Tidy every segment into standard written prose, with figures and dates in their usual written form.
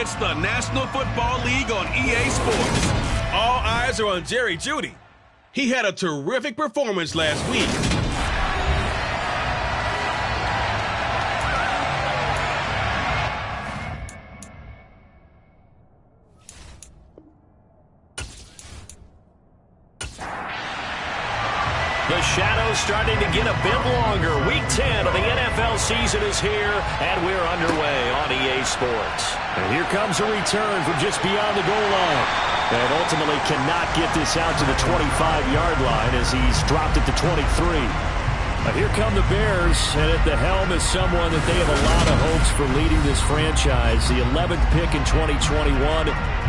It's the National Football League on EA Sports. All eyes are on Jerry Jeudy. He had a terrific performance last week. The shadow's starting to get a bit longer. Week 10 of the NFL season is here, and we're underway on EA Sports. And here comes a return from just beyond the goal line. And ultimately cannot get this out to the 25-yard line as he's dropped it to 23. But here come the Bears, and at the helm is someone that they have a lot of hopes for leading this franchise. The 11th pick in 2021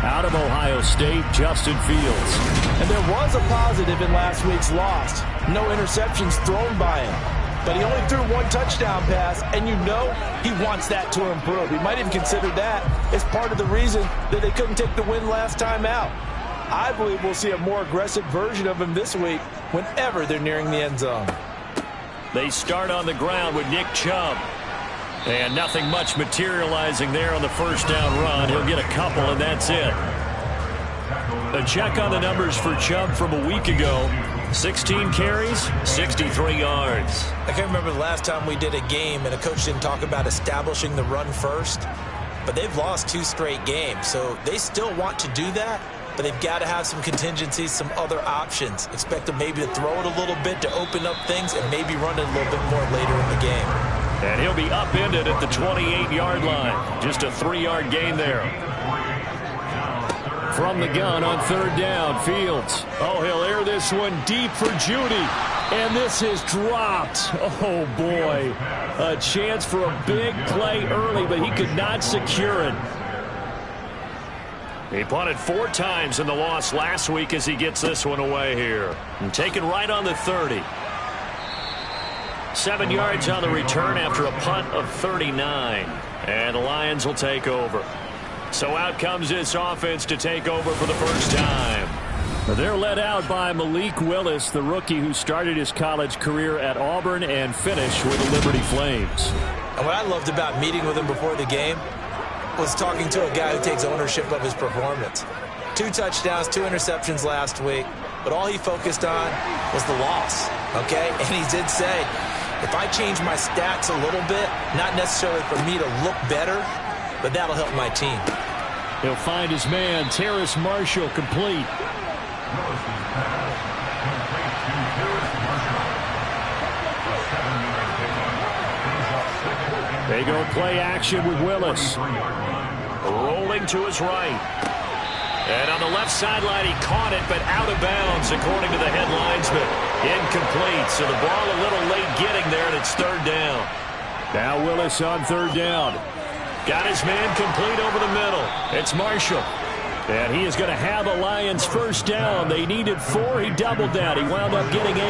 out of Ohio State, Justin Fields. And there was a positive in last week's loss. No interceptions thrown by him. But he only threw one touchdown pass, and you know he wants that to improve. He might even consider that as part of the reason that they couldn't take the win last time out. I believe we'll see a more aggressive version of him this week whenever they're nearing the end zone. They start on the ground with Nick Chubb. And nothing much materializing there on the first down run. He'll get a couple, and that's it. A check on the numbers for Chubb from a week ago. 16 carries, 63 yards. I can't remember the last time we did a game and a coach didn't talk about establishing the run first. But they've lost 2 straight games, so they still want to do that. But they've got to have some contingencies, some other options. Expect them maybe to throw it a little bit to open up things and maybe run it a little bit more later in the game. And he'll be upended at the 28-yard line. Just a 3-yard gain there. From the gun on third down, Fields. Oh, he'll air this one deep for Jeudy. And this is dropped. Oh, boy. A chance for a big play early, but he could not secure it. He punted 4 times in the loss last week as he gets this one away here. And taken right on the 30. 7 yards on the return after a punt of 39. And the Lions will take over. So out comes this offense to take over for the first time. They're led out by Malik Willis, the rookie who started his college career at Auburn and finished with the Liberty Flames. And what I loved about meeting with him before the game was talking to a guy who takes ownership of his performance. 2 touchdowns, 2 interceptions last week, but all he focused on was the loss, okay? And he did say, if I change my stats a little bit, not necessarily for me to look better, but that'll help my team. He'll find his man, Terrace Marshall, complete. They go play action with Willis. Rolling to his right. And on the left sideline, he caught it, but out of bounds, according to the head linesman. Incomplete, so the ball a little late getting there, and it's third down. Now Willis on third down. Got his man complete over the middle. It's Marshall. And he is going to have a Lions first down. They needed 4. He doubled that. He wound up getting 8.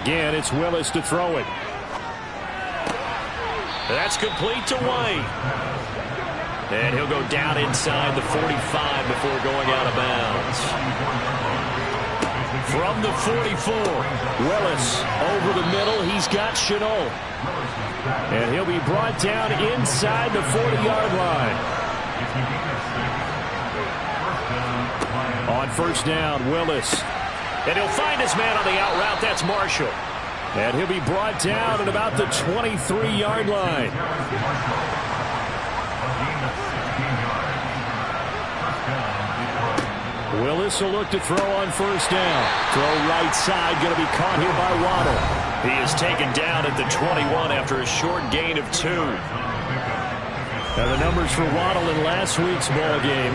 Again, it's Willis to throw it. That's complete to White. And he'll go down inside the 45 before going out of bounds. From the 44, Willis over the middle. He's got Chenault. And he'll be brought down inside the 40-yard line. On first down, Willis. And he'll find his man on the out route. That's Marshall. And he'll be brought down at about the 23-yard line. Willis will look to throw on first down. Throw right side, going to be caught here by Waddle. He is taken down at the 21 after a short gain of 2. Now the numbers for Waddle in last week's ball game: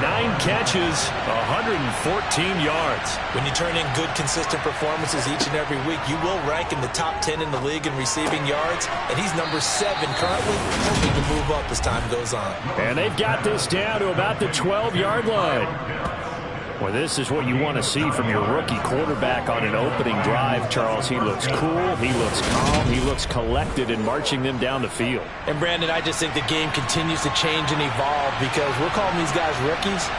9 catches, 114 yards. When you turn in good, consistent performances each and every week, you will rank in the top 10 in the league in receiving yards, and he's number 7 currently, hoping to move up as time goes on. And they've got this down to about the 12-yard line. Well, this is what you want to see from your rookie quarterback on an opening drive, Charles. He looks cool, he looks calm, he looks collected in marching them down the field. And, Brandon, I just think the game continues to change and evolve because we're calling these guys rookies.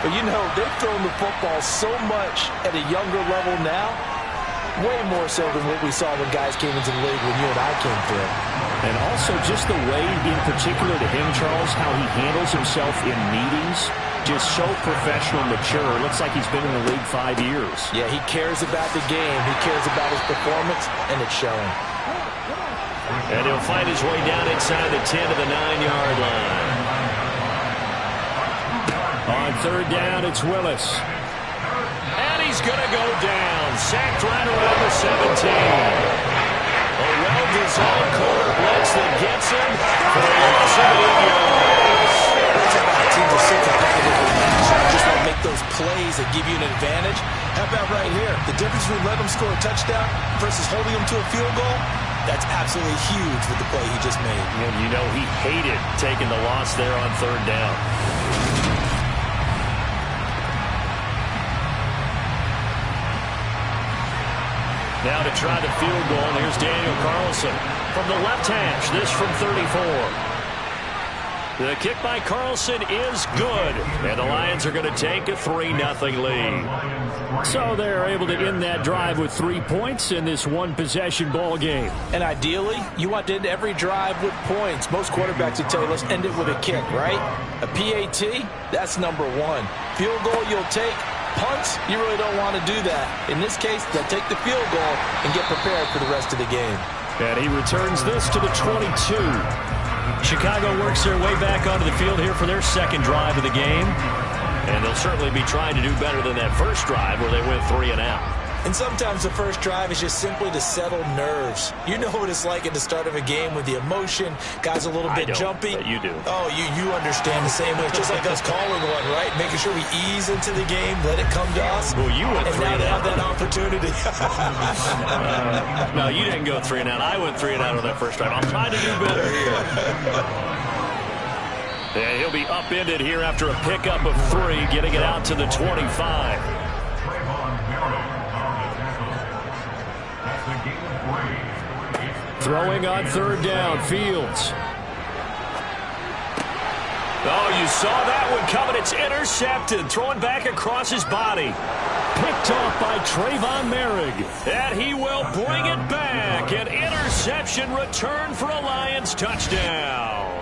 But, you know, they've thrown the football so much at a younger level now. Way more so than what we saw when guys came into the league when you and I came through. And also just the way, in particular to him, Charles, how he handles himself in meetings. Just so professional, mature. Looks like he's been in the league 5 years. Yeah, he cares about the game. He cares about his performance, and it's showing. And he'll find his way down inside the 10 to the 9-yard line. On third down, it's Willis. And he's going to go down. Sacked right around the 17. A well-designed corner blitz that gets him for a loss of 8 yards. That's about teams are so competitively matched. You just want to make those plays that give you an advantage. How about right here? The difference between letting them score a touchdown versus holding them to a field goal, that's absolutely huge with the play he just made. And you know he hated taking the loss there on third down. Now to try the field goal, here's Daniel Carlson from the left hash, this from 34. The kick by Carlson is good, and the Lions are going to take a 3-0 lead. So they're able to end that drive with 3 points in this one-possession ball game. And ideally, you want to end every drive with points. Most quarterbacks would tell you, let's end it with a kick, right? A PAT, that's number one. Field goal you'll take. Punts, you really don't want to do that. In this case, they'll take the field goal and get prepared for the rest of the game. And he returns this to the 22. Chicago works their way back onto the field here for their second drive of the game. And they'll certainly be trying to do better than that first drive where they went 3 and out. And sometimes the first drive is just simply to settle nerves. You know what it's like at the start of a game with the emotion. Guys a little bit jumpy. But you do. Oh, you understand the same way. It's just like us calling one, right? Making sure we ease into the game, let it come to us. Well, you went 3 and now and they out. have that opportunity. No, you didn't go 3 and out. I went 3 and out on that first drive. I'm trying to do better here. And he'll be upended here after a pickup of 3, getting it out to the 25. Throwing on third down, Fields. Oh, you saw that one coming. It's intercepted. Throwing back across his body. Picked off by Trayvon Merrick. And he will bring it back. An interception return for a Lions touchdown.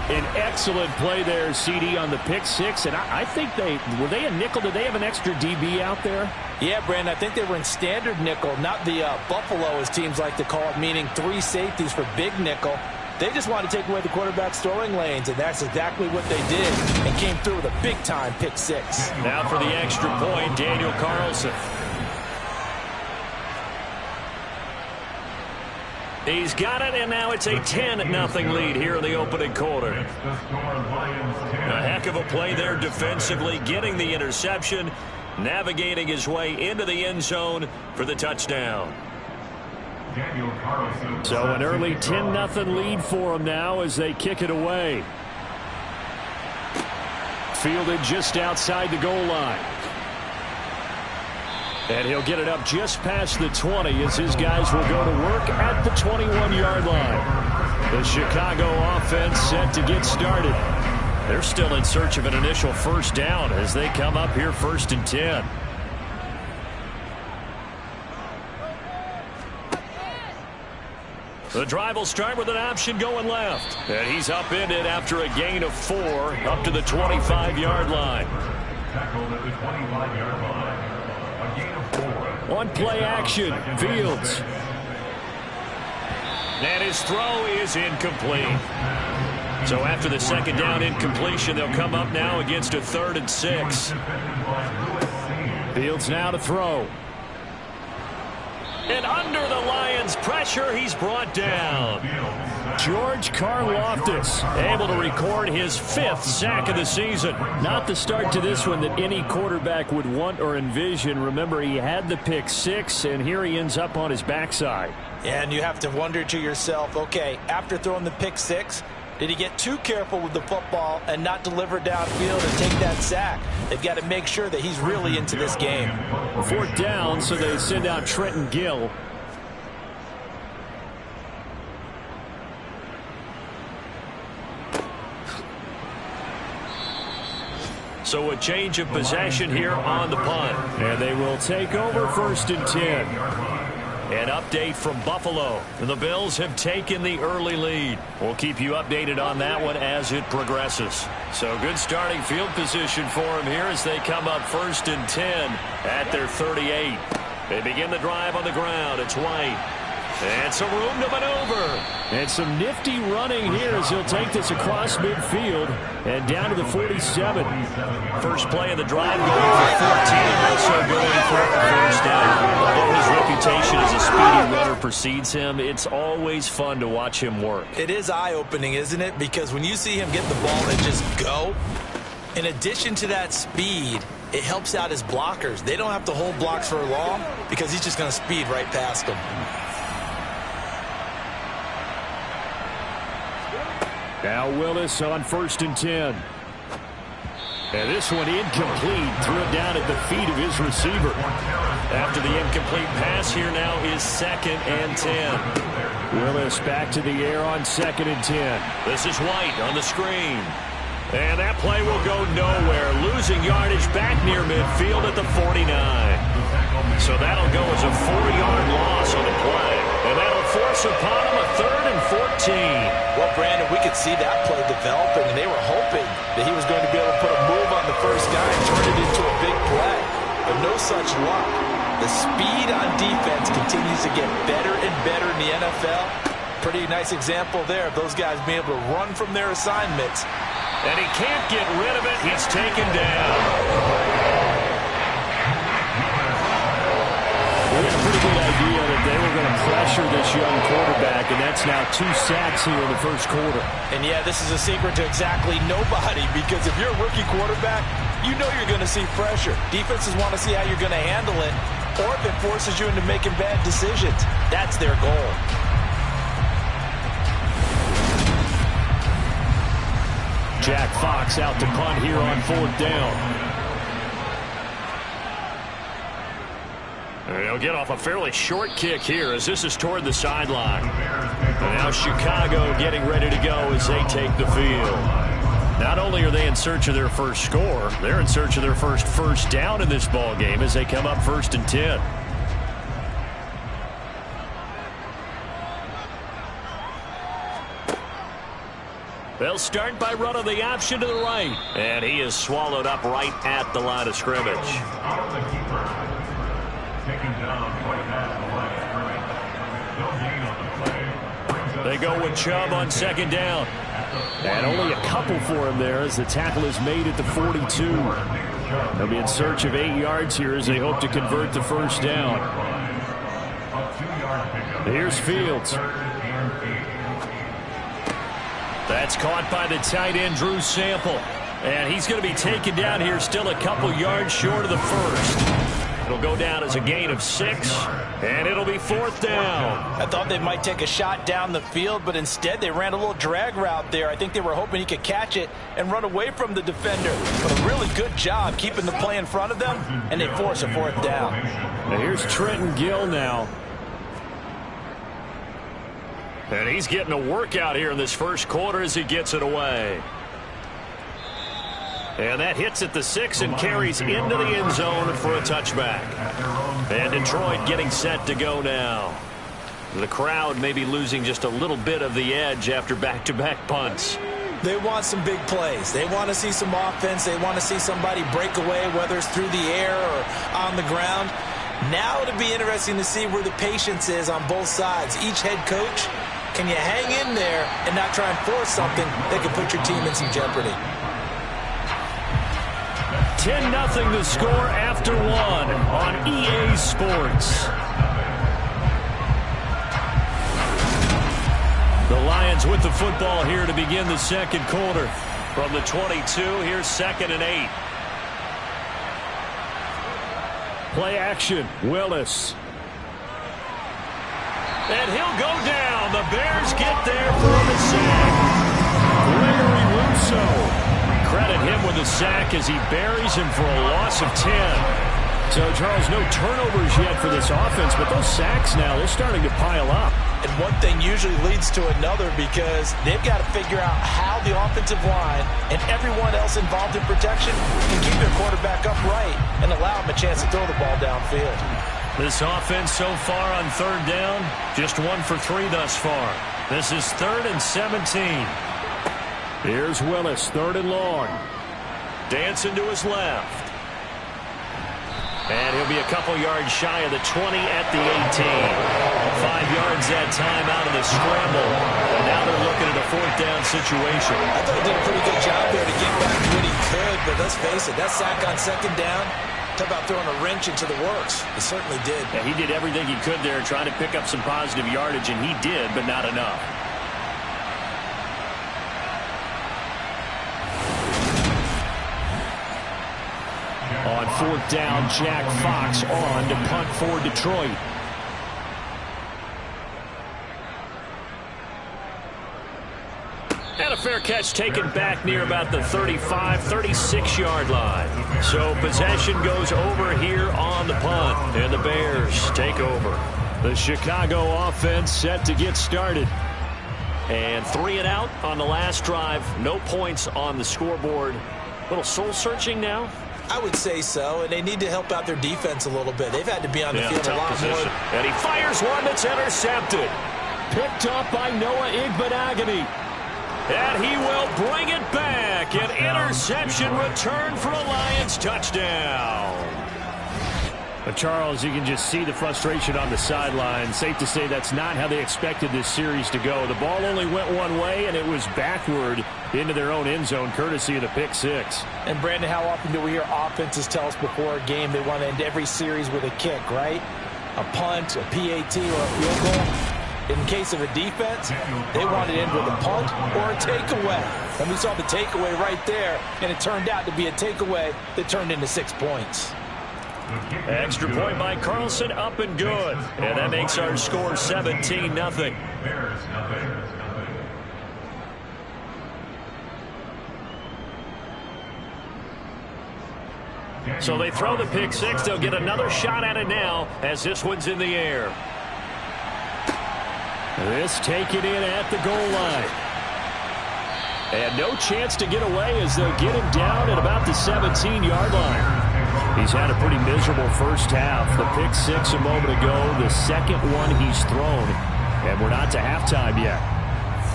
An excellent play there, CD, on the pick six. And I think were they a nickel? Did they have an extra DB out there? Yeah, Brandon, I think they were in standard nickel, not the Buffalo, as teams like to call it, meaning 3 safeties for big nickel. They just wanted to take away the quarterback's throwing lanes, and that's exactly what they did, and came through with a big-time pick six. Now for the extra point, Daniel Carlson. He's got it, and now it's a 10-0 lead here in the opening quarter. A heck of a play there defensively, getting the interception, navigating his way into the end zone for the touchdown. So an early 10-0 lead for them now as they kick it away. Fielded just outside the goal line. And he'll get it up just past the 20 as his guys will go to work at the 21-yard line. The Chicago offense set to get started. They're still in search of an initial first down as they come up here 1st and 10. The drive will start with an option going left. And he's upended after a gain of 4 up to the 25-yard line. Tackled at the 25-yard line. A gain of 4. On play action, Fields. And his throw is incomplete. So after the second down incompletion, they'll come up now against a 3rd and 6. Fields now to throw. And under the Lions' pressure, he's brought down. George Karlaftis able to record his 5th sack of the season. Not the start to this one that any quarterback would want or envision. Remember, he had the pick 6, and here he ends up on his backside. And you have to wonder to yourself, okay, after throwing the pick 6, did he get too careful with the football and not deliver downfield and take that sack? They've got to make sure that he's really into this game. 4th down, so they send out Trenton Gill. So a change of possession here on the punt. And they will take over 1st and 10. An update from Buffalo. The Bills have taken the early lead. We'll keep you updated on that one as it progresses. So good starting field position for them here as they come up 1st and 10 at their 38. They begin the drive on the ground. It's White. And some room to maneuver. And some nifty running here as he'll take this across midfield and down to the 47. First play of the drive going for 14, also going for a first down. Although his reputation as a speedy runner precedes him, it's always fun to watch him work. It is eye-opening, isn't it? Because when you see him get the ball and just go, in addition to that speed, it helps out his blockers. They don't have to hold blocks for long because he's just going to speed right past them. Now Willis on 1st and 10. And this one incomplete. Threw it down at the feet of his receiver. After the incomplete pass, here now is 2nd and 10. Willis back to the air on 2nd and 10. This is White on the screen. And that play will go nowhere. Losing yardage back near midfield at the 49. So that'll go as a 4-yard loss on the play. And that'll force upon him a 3rd and 14. Well, Brandon, we could see that play developing, and they were hoping that he was going to be able to put a move on the first guy and turn it into a big play. But no such luck. The speed on defense continues to get better and better in the NFL. Pretty nice example there of those guys being able to run from their assignments. And he can't get rid of it. He's taken down. We had a pretty good idea that they were going to pressure this young quarterback, and that's now 2 sacks here in the first quarter. And yeah, this is a secret to exactly nobody, because if you're a rookie quarterback, you know you're going to see pressure. Defenses want to see how you're going to handle it, or if it forces you into making bad decisions. That's their goal. Jack Fox out to punt here on 4th down. And he'll get off a fairly short kick here as this is toward the sideline. And now Chicago getting ready to go as they take the field. Not only are they in search of their first score, they're in search of their first down in this ball game as they come up 1st and 10. They'll start by running the option to the right. And he is swallowed up right at the line of scrimmage. They go with Chubb on 2nd down. And only a couple for him there as the tackle is made at the 42. They'll be in search of 8 yards here as they hope to convert the first down. Here's Fields. That's caught by the tight end, Drew Sample. And he's going to be taken down here still a couple yards short of the first. It'll go down as a gain of 6, and it'll be 4th down. I thought they might take a shot down the field, but instead they ran a little drag route there. I think they were hoping he could catch it and run away from the defender. But a really good job keeping the play in front of them, and they force a 4th down. Now here's Trenton Gill now. And he's getting a workout here in this first quarter as he gets it away. And that hits at the 6 and carries into the end zone for a touchback. And Detroit getting set to go now. The crowd may be losing just a little bit of the edge after back-to-back punts. They want some big plays. They want to see some offense. They want to see somebody break away, whether it's through the air or on the ground. Now it'll be interesting to see where the patience is on both sides. Each head coach, can you hang in there and not try and force something that could put your team in some jeopardy? 10-0 the score after 1 on EA Sports. The Lions with the football here to begin the second quarter. From the 22, here's 2nd and 8. Play action, Willis. And he'll go down. The Bears get there for the sack. Gregory Rousseau. Credit him with a sack as he buries him for a loss of 10. So, Charles, no turnovers yet for this offense, but those sacks now, they're starting to pile up. And one thing usually leads to another because they've got to figure out how the offensive line and everyone else involved in protection can keep their quarterback upright and allow him a chance to throw the ball downfield. This offense so far on third down, just 1 for 3 thus far. This is 3rd and 17. Here's Willis, 3rd and long. Dancing to his left. And he'll be a couple yards shy of the 20 at the 18. 5 yards that time out of the scramble. And now they're looking at a 4th down situation. I thought he did a pretty good job there to get back when he could, but let's face it, that sack on 2nd down, talk about throwing a wrench into the works. He certainly did. Yeah, he did everything he could there trying to pick up some positive yardage, and he did, but not enough. On 4th down, Jack Fox on to punt for Detroit. And a fair catch taken back near about the 35, 36-yard line. So possession goes over here on the punt, and the Bears take over. The Chicago offense set to get started. And 3 and out on the last drive. No points on the scoreboard. A little soul-searching now. I would say so, and they need to help out their defense a little bit. They've had to be on the field a lot more. And he fires one that's intercepted. Picked up by Noah Igbenogany. And he will bring it back. An interception return for a Lions touchdown. But Charles, you can just see the frustration on the sideline. Safe to say that's not how they expected this series to go. The ball only went one way, and it was backward into their own end zone, courtesy of the pick six. And, Brandon, how often do we hear offenses tell us before a game they want to end every series with a kick, right? A punt, a PAT, or a field goal. In case of a defense, they want to end with a punt or a takeaway. And we saw the takeaway right there, and it turned out to be a takeaway that turned into 6 points. Extra point by Carlson, up and good. And that makes our score 17-0. So they throw the pick six. They'll get another shot at it now as this one's in the air. This taken in at the goal line. And no chance to get away as they'll get him down at about the 17-yard line. He's had a pretty miserable first half. The pick six a moment ago, the second one he's thrown. And we're not to halftime yet.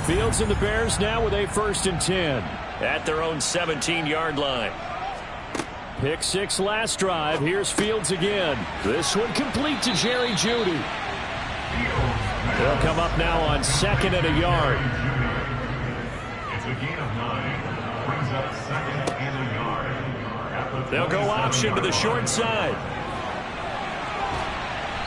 Fields and the Bears now with a 1st and 10. At their own 17-yard line. Pick six last drive. Here's Fields again. This one complete to Jerry Jeudy. They'll come up now on 2nd and a yard. It's a gain of 9. Brings up 2nd and a yard. They'll go option to the short side.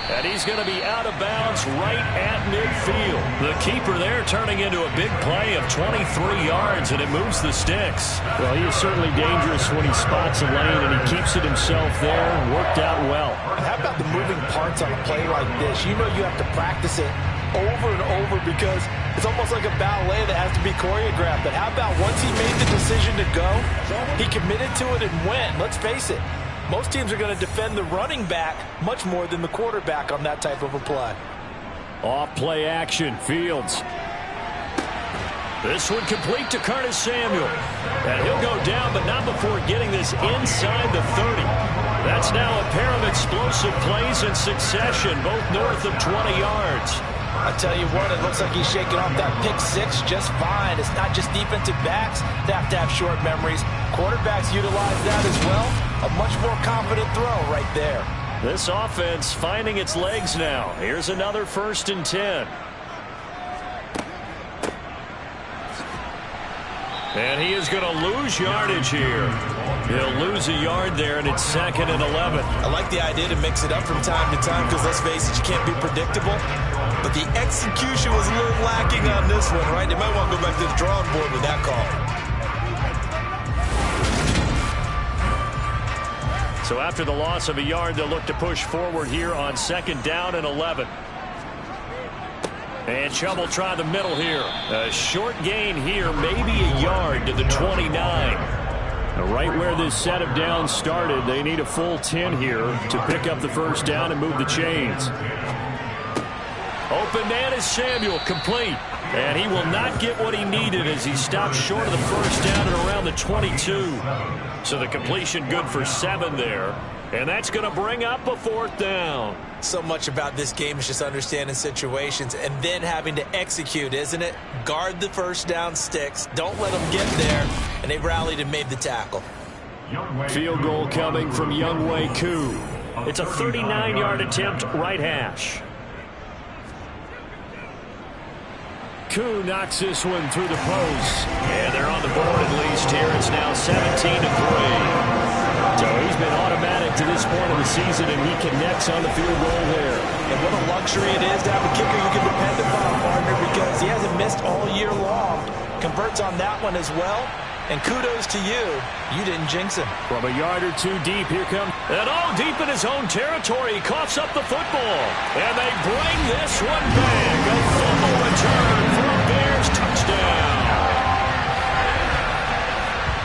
And he's going to be out of bounds right at midfield. The keeper there turning into a big play of 23 yards, and it moves the sticks. Well, he is certainly dangerous when he spots a lane, and he keeps it himself there. Worked out well. And how about the moving parts on a play like this? You know you have to practice it over and over because it's almost like a ballet that has to be choreographed. But how about once he made the decision to go, he committed to it and went. Let's face it, most teams are going to defend the running back much more than the quarterback on that type of a play. Off play action, Fields. This one complete to Curtis Samuel. And he'll go down, but not before getting this inside the 30. That's now a pair of explosive plays in succession, both north of 20 yards. I tell you what, it looks like he's shaking off that pick six just fine. It's not just defensive backs that have to have short memories. Quarterbacks utilize that as well. A much more confident throw right there. This offense finding its legs now. Here's another 1st and 10. And he is going to lose yardage here. He'll lose a yard there, and it's 2nd and 11. I like the idea to mix it up from time to time because, let's face it, you can't be predictable. But the execution was a little lacking on this one, right? They might want to go back to the drawing board with that call. So after the loss of a yard, they'll look to push forward here on 2nd down and 11. And Chubb will try the middle here. A short gain here, maybe a yard to the 29. Right where this set of downs started, they need a full 10 here to pick up the 1st down and move the chains. Open man is Samuel, complete. And he will not get what he needed as he stopped short of the first down at around the 22. So the completion good for 7 there. And that's going to bring up a 4th down. So much about this game is just understanding situations and then having to execute, isn't it? Guard the first down sticks. Don't let them get there. And they rallied and made the tackle. Field goal coming from Younghoe Koo. It's a 39-yard attempt, right hash. Koo knocks this one through the post. And they're on the board at least here. It's now 17-3. So he's been automatic to this point of the season, and he connects on the field goal there. And what a luxury it is to have a kicker you can depend upon, partner, because he hasn't missed all year long. Converts on that one as well. And kudos to you. You didn't jinx him. From a yard or two deep, here comes. And deep in his own territory. He coughs up the football. And they bring this one back. A fumble return for a Bears touchdown.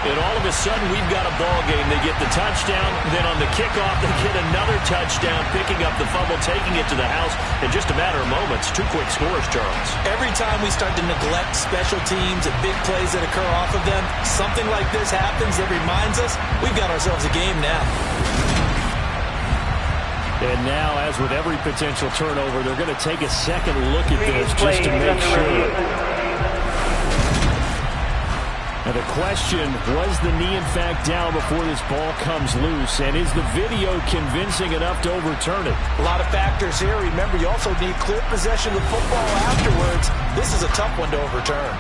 And all of a sudden, we've got a ball game. They get the touchdown. Then on the kickoff, they get another touchdown, picking up the fumble, taking it to the house in just a matter of moments. 2 quick scores, Charles. Every time we start to neglect special teams and big plays that occur off of them, something like this happens that reminds us we've got ourselves a game now. And now, as with every potential turnover, they're going to take a second look at this just to make sure. And the question, was the knee in fact down before this ball comes loose? And is the video convincing enough to overturn it? A lot of factors here. Remember, you also need clear possession of the football afterwards. This is a tough one to overturn.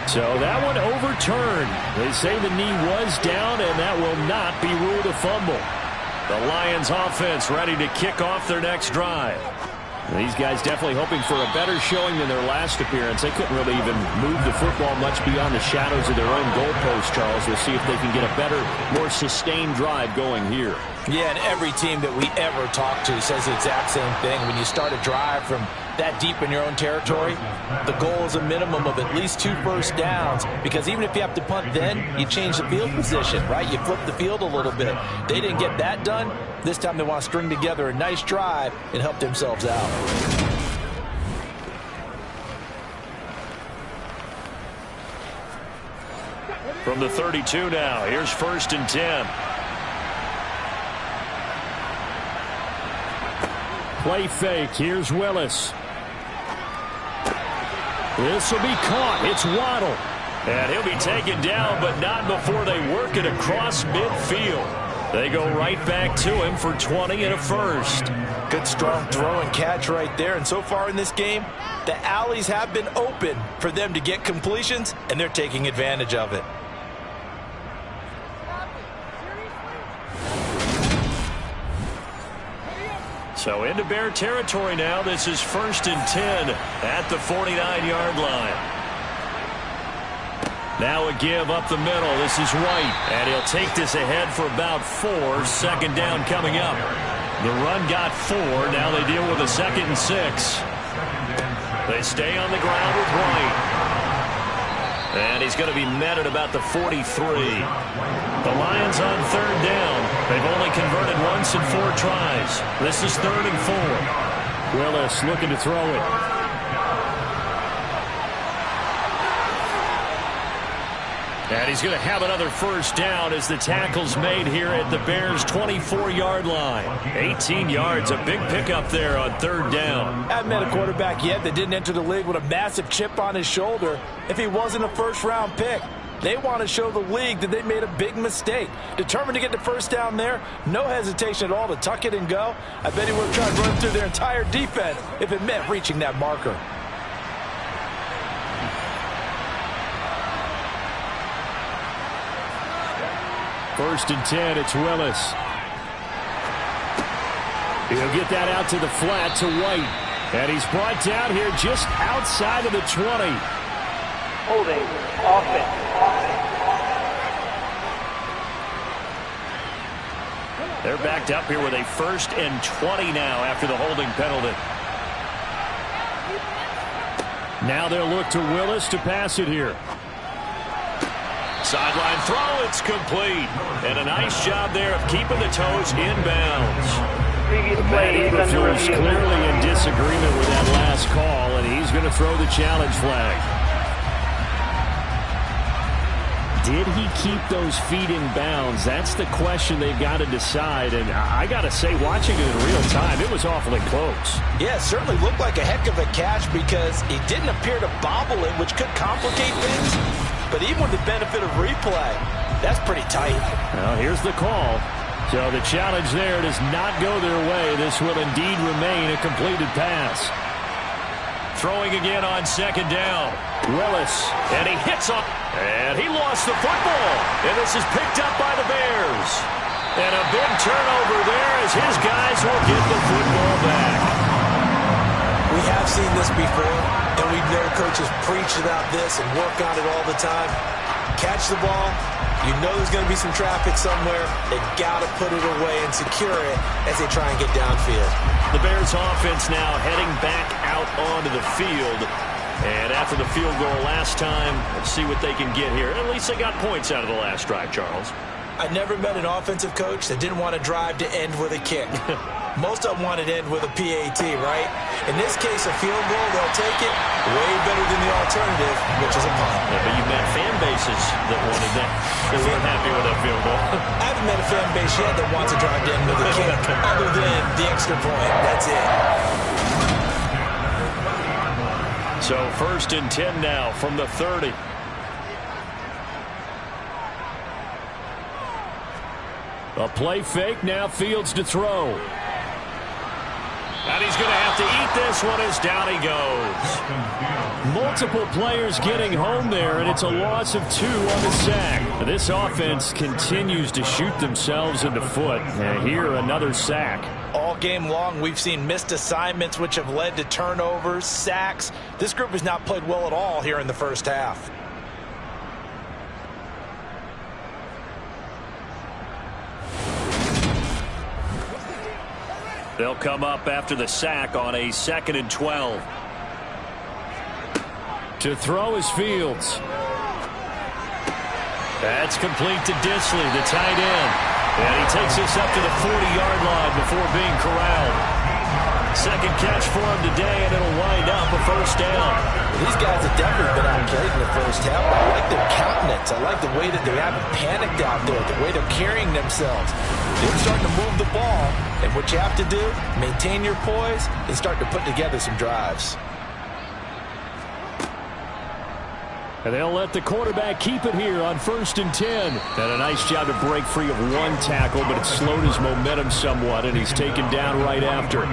So that one overturned. They say the knee was down, and that will not be ruled a fumble. The Lions offense ready to kick off their next drive. These guys definitely hoping for a better showing than their last appearance. They couldn't really even move the football much beyond the shadows of their own goalpost, Charles. We'll see if they can get a better, more sustained drive going here. Yeah, and every team that we ever talk to says the exact same thing. When you start a drive from that deep in your own territory, the goal is a minimum of at least 2 first downs, because even if you have to punt then, you change the field position, right? You flip the field a little bit. They didn't get that done. This time they want to string together a nice drive and help themselves out. From the 32 now, here's 1st and 10. Play fake. Here's Willis. This will be caught. It's Waddle. And he'll be taken down, but not before they work it across midfield. They go right back to him for 20 and a first. Good strong throw and catch right there. And so far in this game, the alleys have been open for them to get completions, and they're taking advantage of it. So into Bear territory now. This is 1st and 10 at the 49-yard line. Now a give up the middle. This is White, and he'll take this ahead for about 4. 2nd down coming up. The run got 4. Now they deal with a 2nd and 6. They stay on the ground with White. And he's going to be met at about the 43. The Lions on 3rd down. They've only converted once in 4 tries. This is 3rd and 4. Willis looking to throw it. And he's going to have another first down as the tackle's made here at the Bears' 24-yard line. 18 yards, a big pickup there on 3rd down. Haven't met a quarterback yet that didn't enter the league with a massive chip on his shoulder if he wasn't a first-round pick. They want to show the league that they made a big mistake. Determined to get the first down there, no hesitation at all to tuck it and go. I bet he would have tried to run through their entire defense if it meant reaching that marker. First and 10, it's Willis. He'll get that out to the flat to White. And he's brought down here just outside of the 20. Holding offense. They're backed up here with a 1st and 20 now after the holding penalty. Now they'll look to Willis to pass it here. Sideline throw, it's complete. And a nice job there of keeping the toes in bounds. Previous Matt play is under Eberflus review. clearly in disagreement with that last call, and he's going to throw the challenge flag. Did he keep those feet in bounds? That's the question they've got to decide. And I got to say, watching it in real time, it was awfully close. Yeah, it certainly looked like a heck of a catch because he didn't appear to bobble it, which could complicate things. But even with the benefit of replay, that's pretty tight. Well, here's the call. So the challenge there does not go their way. This will indeed remain a completed pass. Throwing again on second down. Willis, and he hits up, and he lost the football. And this is picked up by the Bears. And a big turnover there as his guys will get the football back. We have seen this before, and we know coaches preach about this and work on it all the time. Catch the ball. You know there's going to be some traffic somewhere. They've got to put it away and secure it as they try and get downfield. The Bears offense now heading back out onto the field. And after the field goal last time, let's see what they can get here. At least they got points out of the last drive, Charles. I never met an offensive coach that didn't want to drive to end with a kick. Most of them wanted to end with a PAT, right? In this case, a field goal, they'll take it way better than the alternative, which is a punt. Yeah, but you met fan bases that wanted that. They weren't happy with that field goal. I haven't met a fan base yet that wants to drive to end with a kick, other than the extra point. That's it. So 1st and 10 now from the 30. A play fake, now Fields to throw. And he's going to have to eat this one as down he goes. Multiple players getting home there, and it's a loss of 2 on the sack. This offense continues to shoot themselves in the foot. And here, another sack. All game long, we've seen missed assignments, which have led to turnovers, sacks. This group has not played well at all here in the first half. They'll come up after the sack on a 2nd and 12. To throw is Fields. That's complete to Disley, the tight end. And he takes us up to the 40-yard line before being corralled. Second catch for him today, and it'll wind up a first down. These guys have definitely been outplayed in the first half. I like their countenance. I like the way that they haven't panicked out there, the way they're carrying themselves. They're starting to move the ball, and what you have to do, maintain your poise and start to put together some drives. And they'll let the quarterback keep it here on 1st and 10. And a nice job to break free of one tackle, but it slowed his momentum somewhat, and he's taken down right after.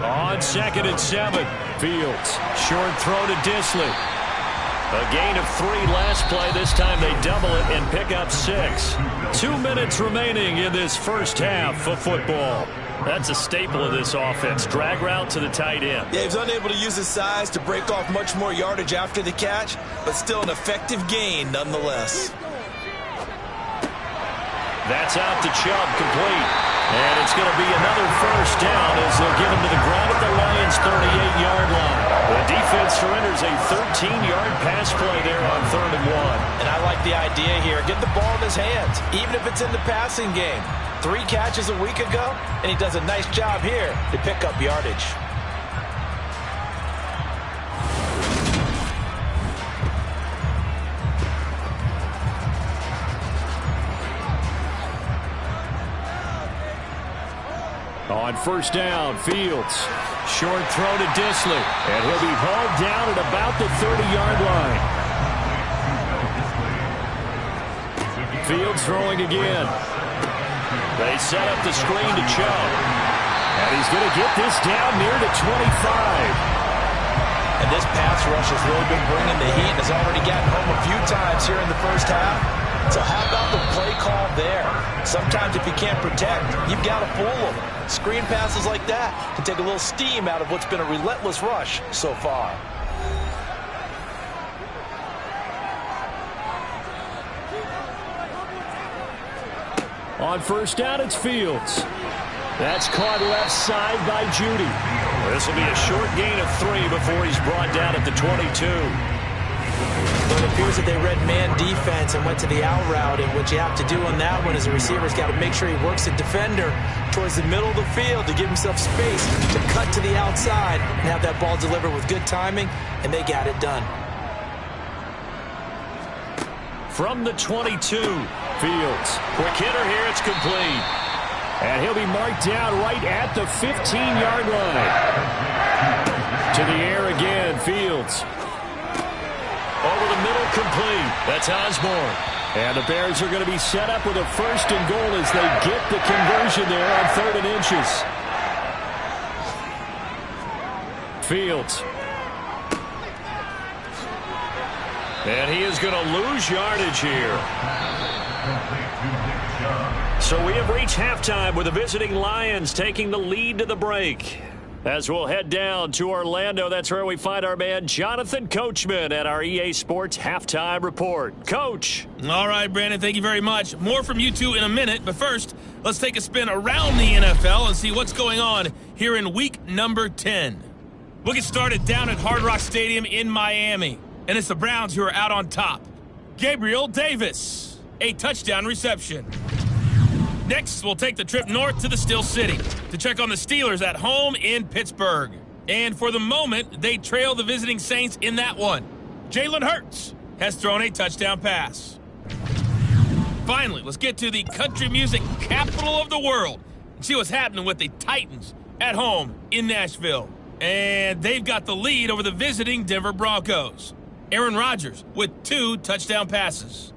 On 2nd and 7, Fields. Short throw to Disley. A gain of 3 last play. This time they double it and pick up 6. 2 minutes remaining in this first half of football. That's a staple of this offense. Drag route to the tight end. Yeah, he was unable to use his size to break off much more yardage after the catch, but still an effective gain nonetheless. That's out to Chubb, complete. And it's going to be another first down as they'll get him to the ground at the Lions' 38-yard line. The defense surrenders a 13-yard pass play there on 3rd and 1. And I like the idea here. Get the ball in his hands, even if it's in the passing game. 3 catches a week ago, and he does a nice job here to pick up yardage. On first down, Fields. Short throw to Disley. And he'll be hauled down at about the 30-yard line. Fields throwing again. They set up the screen to Chubb. And he's going to get this down near the 25. And this pass rush has really been bringing the heat and has already gotten home a few times here in the first half. So how about the play call there? Sometimes if you can't protect, you've got to fool them. Screen passes like that can take a little steam out of what's been a relentless rush so far. On first down, it's Fields. That's caught left side by Judy. This will be a short gain of 3 before he's brought down at the 22. But it appears that they read man defense and went to the out route, and what you have to do on that one is the receiver's got to make sure he works the defender towards the middle of the field to give himself space to cut to the outside and have that ball delivered with good timing, and they got it done. From the 22, Fields. Quick hitter here, it's complete. And he'll be marked down right at the 15-yard line. To the air again, Fields. Over the middle, complete. That's Osborne. And the Bears are going to be set up with a 1st and goal as they get the conversion there on 3rd and inches. Fields. And he is going to lose yardage here. So we have reached halftime with the visiting Lions taking the lead to the break. As we'll head down to Orlando, that's where we find our man Jonathan Coachman at our EA Sports Halftime Report. Coach. All right, Brandon, thank you very much. More from you two in a minute, but first, let's take a spin around the NFL and see what's going on here in week number 10. We'll get started down at Hard Rock Stadium in Miami, and it's the Browns who are out on top. Gabriel Davis, a touchdown reception. Next, we'll take the trip north to the Steel City to check on the Steelers at home in Pittsburgh. And for the moment, they trail the visiting Saints in that one. Jalen Hurts has thrown a touchdown pass. Finally, let's get to the country music capital of the world and see what's happening with the Titans at home in Nashville. And they've got the lead over the visiting Denver Broncos. Aaron Rodgers with 2 touchdown passes.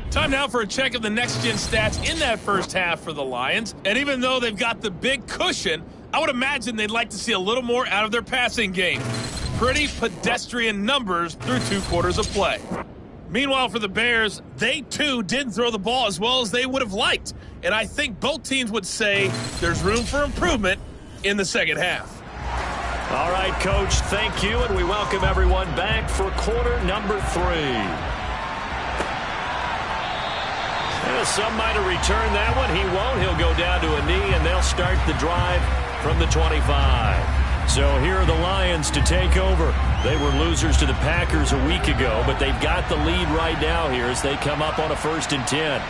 Time now for a check of the next-gen stats in that first half for the Lions. And even though they've got the big cushion, I would imagine they'd like to see a little more out of their passing game. Pretty pedestrian numbers through 2 quarters of play. Meanwhile, for the Bears, they too didn't throw the ball as well as they would have liked. And I think both teams would say there's room for improvement in the second half. All right, Coach, thank you, and we welcome everyone back for quarter number 3. Some might have returned that one. He won't. He'll go down to a knee, and they'll start the drive from the 25. So here are the Lions to take over. They were losers to the Packers a week ago, but they've got the lead right now here as they come up on a 1st and 10.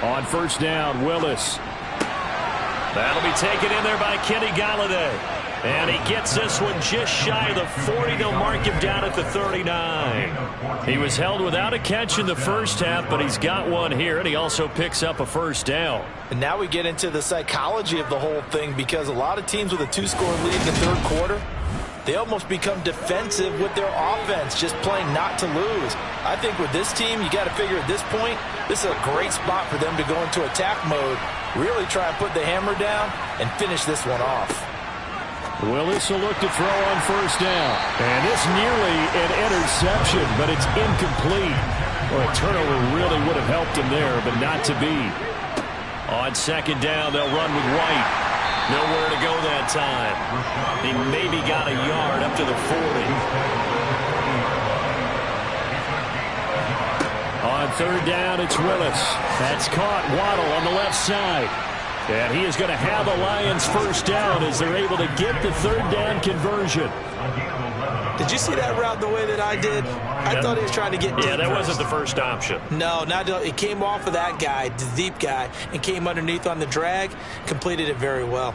On 1st down, Willis. That'll be taken in there by Kenny Galladay. And he gets this one just shy of the 40. They'll mark him down at the 39. He was held without a catch in the first half, but he's got one here, and he also picks up a 1st down. And now we get into the psychology of the whole thing, because a lot of teams with a 2-score lead in the 3rd quarter, they almost become defensive with their offense, just playing not to lose. I think with this team, you got to figure at this point, this is a great spot for them to go into attack mode, really try and put the hammer down and finish this one off. Willis will look to throw on 1st down. And it's nearly an interception, but it's incomplete. Well, a turnover really would have helped him there, but not to be. On 2nd down, they'll run with White. Nowhere to go that time. He maybe got a yard up to the 40. On 3rd down, it's Willis. That's caught. Waddle on the left side. And he is going to have a Lions 1st down as they're able to get the 3rd down conversion. Did you see that route the way that I did? I thought he was trying to get deep. Yeah, that wasn't the first option. No, it came off of that guy, the deep guy, and came underneath on the drag, completed it very well.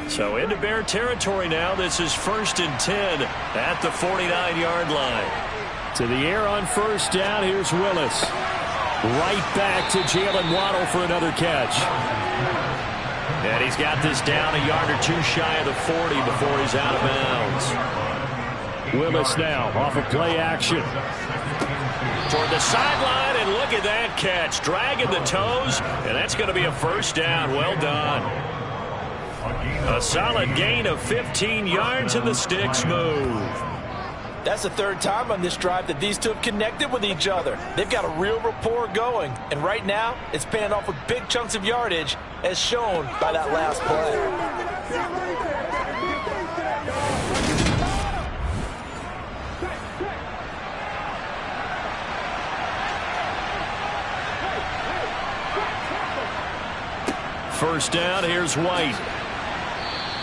So into Bear territory now. This is 1st and 10 at the 49-yard line. To the air on 1st down, here's Willis. Right back to Jalen Waddle for another catch. And he's got this down a yard or 2 shy of the 40 before he's out of bounds. Willis now off of play action. Toward the sideline, and look at that catch. Dragging the toes, and that's going to be a 1st down. Well done. A solid gain of 15 yards, and the sticks move. That's the 3rd time on this drive that these two have connected with each other. They've got a real rapport going, and right now it's paying off with big chunks of yardage, as shown by that last play. first down. Here's White.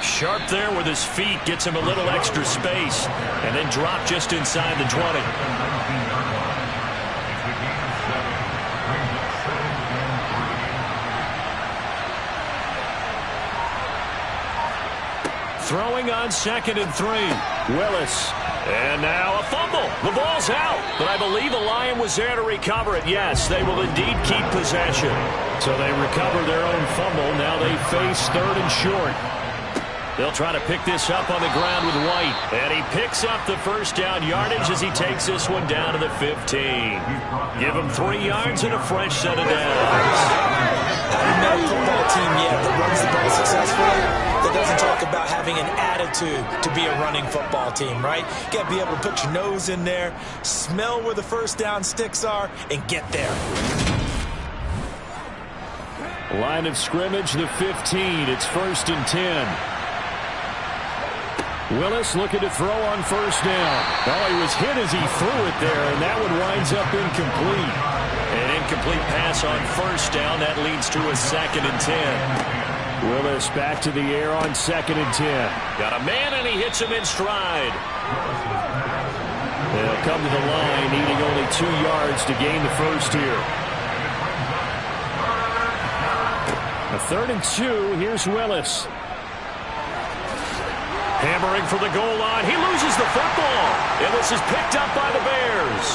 Sharp there with his feet. Gets him a little extra space. And then drop just inside the 20. Throwing on 2nd and 3. Willis. And now a fumble. The ball's out. But I believe a Lion was there to recover it. Yes, they will indeed keep possession. So they recover their own fumble. Now they face 3rd and short. They'll try to pick this up on the ground with White. And he picks up the first down yardage as he takes this one down to the 15. Give him 3 yards and a fresh set of downs. I've met a football team yet that runs the ball successfully that doesn't talk about having an attitude to be a running football team, right? You got to be able to put your nose in there, smell where the first down sticks are, and get there. Line of scrimmage, the 15. It's 1st and 10. Willis looking to throw on first down. Oh, he was hit as he threw it there, and that one winds up incomplete. An incomplete pass on first down. That leads to a 2nd and 10. Willis back to the air on 2nd and 10. Got a man, and he hits him in stride. They'll come to the line, needing only 2 yards to gain the first here. A 3rd and 2. Here's Willis. Hammering for the goal line. He loses the football. And this is picked up by the Bears.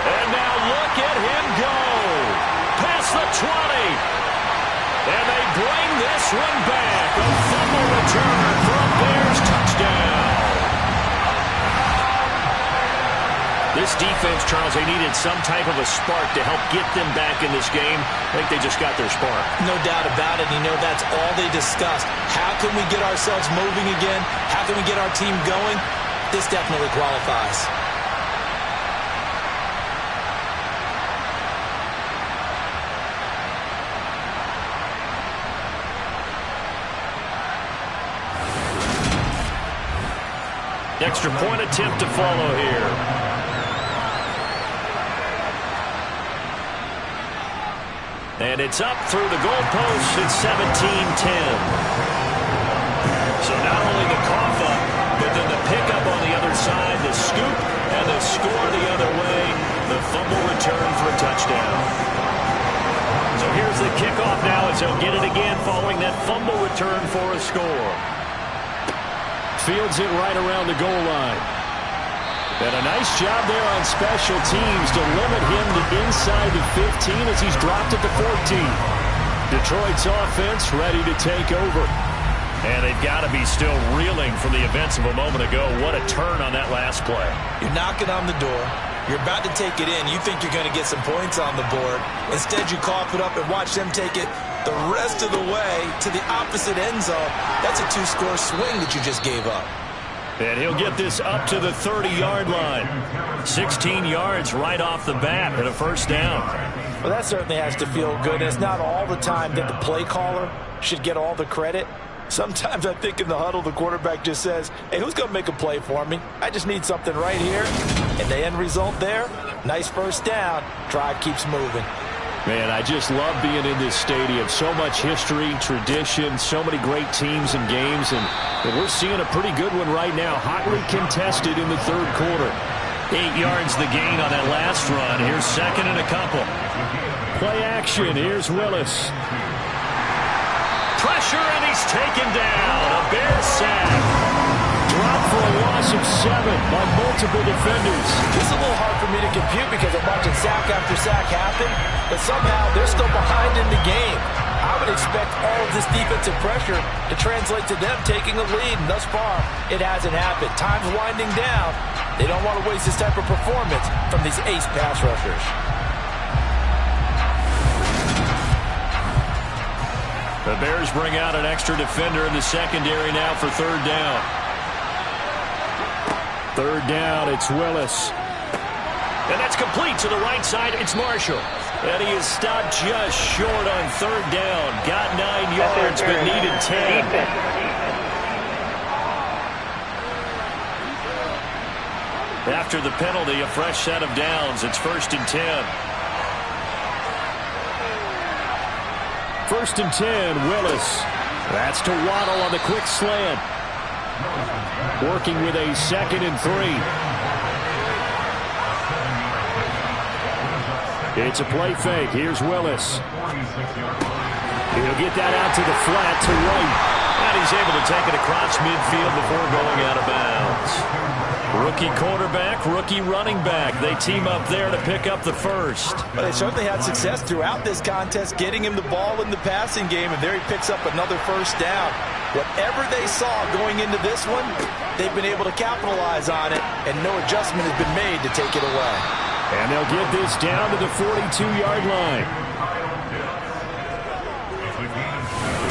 And now look at him go. Past the 20. And they bring this one back. A fumble return for a Bears touchdown. This defense, Charles, they needed some type of a spark to help get them back in this game. I think they just got their spark. No doubt about it. You know, that's all they discussed. How can we get ourselves moving again? How can we get our team going? This definitely qualifies. Extra point attempt to follow here. And it's up through the goalpost. It's 17-10. So not only the cough up, but then the pickup on the other side, the scoop, and the score the other way. The fumble return for a touchdown. So here's the kickoff now as they'll get it again following that fumble return for a score. Fields it right around the goal line. And a nice job there on special teams to limit him to inside the 15 as he's dropped at the 14. Detroit's offense ready to take over. And they've got to be still reeling from the events of a moment ago. What a turn on that last play. You're knocking on the door. You're about to take it in. You think you're going to get some points on the board. Instead, you cough it up and watch them take it the rest of the way to the opposite end zone. That's a 2-score swing that you just gave up. And he'll get this up to the 30-yard line. 16 yards right off the bat and a first down. Well, that certainly has to feel good. It's not all the time that the play caller should get all the credit. Sometimes I think in the huddle, the quarterback just says, hey, who's going to make a play for me? I just need something right here. And the end result there, nice first down. Drive keeps moving. Man, I just love being in this stadium. So much history, tradition, so many great teams and games. And we're seeing a pretty good one right now. Hotly contested in the third quarter. 8 yards the gain on that last run. Here's 2nd and a couple. Play action. Here's Willis. Pressure, and he's taken down. A Bears sack. Dropped for a loss of 7 by multiple defenders. This is a little hard for me to compute because I'm watching sack after sack happen, but somehow they're still behind in the game. I would expect all of this defensive pressure to translate to them taking a lead, and thus far, it hasn't happened. Time's winding down. They don't want to waste this type of performance from these ace pass rushers. The Bears bring out an extra defender in the secondary now for third down. Third down, it's Willis. And that's complete to the right side. It's Marshall. And he is stopped just short on third down. Got 9 yards, but needed 10. After the penalty, a fresh set of downs. It's 1st and 10. First and 10, Willis. That's to Waddle on the quick slant. Working with a 2nd and 3. It's a play fake. Here's Willis. He'll get that out to the flat to White. And he's able to take it across midfield before going out of bounds. Rookie quarterback, rookie running back. They team up there to pick up the first. Well, they certainly had success throughout this contest, getting him the ball in the passing game, and there he picks up another first down. Whatever they saw going into this one, they've been able to capitalize on it, and no adjustment has been made to take it away. And they'll get this down to the 42-yard line.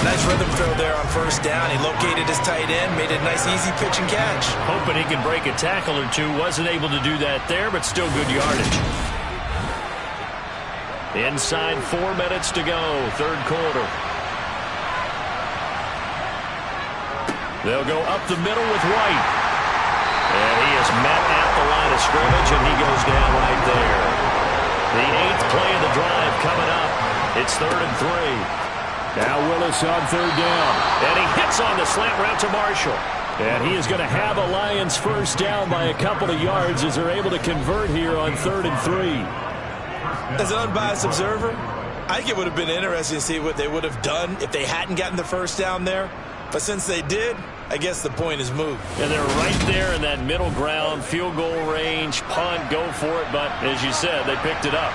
Nice rhythm throw there on first down. He located his tight end, made it a nice easy pitch and catch. Hoping he can break a tackle or two. Wasn't able to do that there, but still good yardage. Inside 4 minutes to go, third quarter. They'll go up the middle with White. And he is met at the line of scrimmage, and he goes down right there. The 8th play of the drive coming up. It's 3rd and 3. Now Willis on 3rd down. And he hits on the slant route to Marshall. And he is going to have a Lions first down by a couple of yards as they're able to convert here on 3rd and 3. As an unbiased observer, I think it would have been interesting to see what they would have done if they hadn't gotten the first down there. But since they did, I guess the point is moot. And they're right there in that middle ground, field goal range, punt, go for it. But as you said, they picked it up.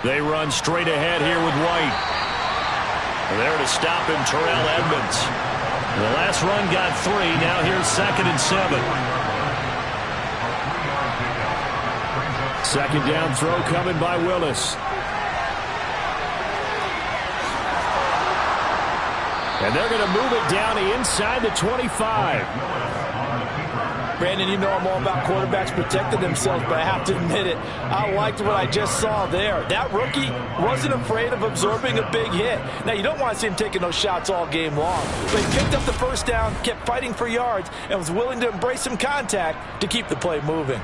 They run straight ahead here with White. There to stop him, Terrell Edmonds. The last run got 3. Now here's 2nd and 7. 2nd down throw coming by Willis. And they're going to move it down to inside the 25. Brandon, you know I'm all about quarterbacks protecting themselves, but I have to admit it, I liked what I just saw there. That rookie wasn't afraid of absorbing a big hit. Now, you don't want to see him taking those shots all game long, but he picked up the first down, kept fighting for yards, and was willing to embrace some contact to keep the play moving.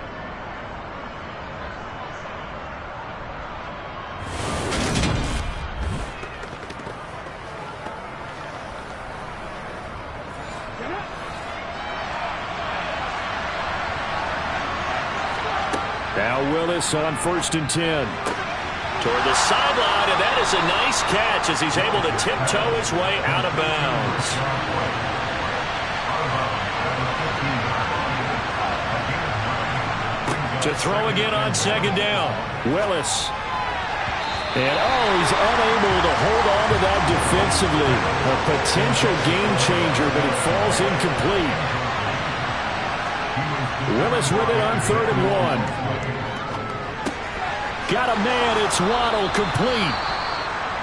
Now Willis on 1st and 10. Toward the sideline, and that is a nice catch as he's able to tiptoe his way out of bounds. To throw again on 2nd down. Willis. And he's unable to hold on to that defensively. A potential game changer, but it falls incomplete. Willis with it on 3rd and 1. Got a man. It's Waddle, complete.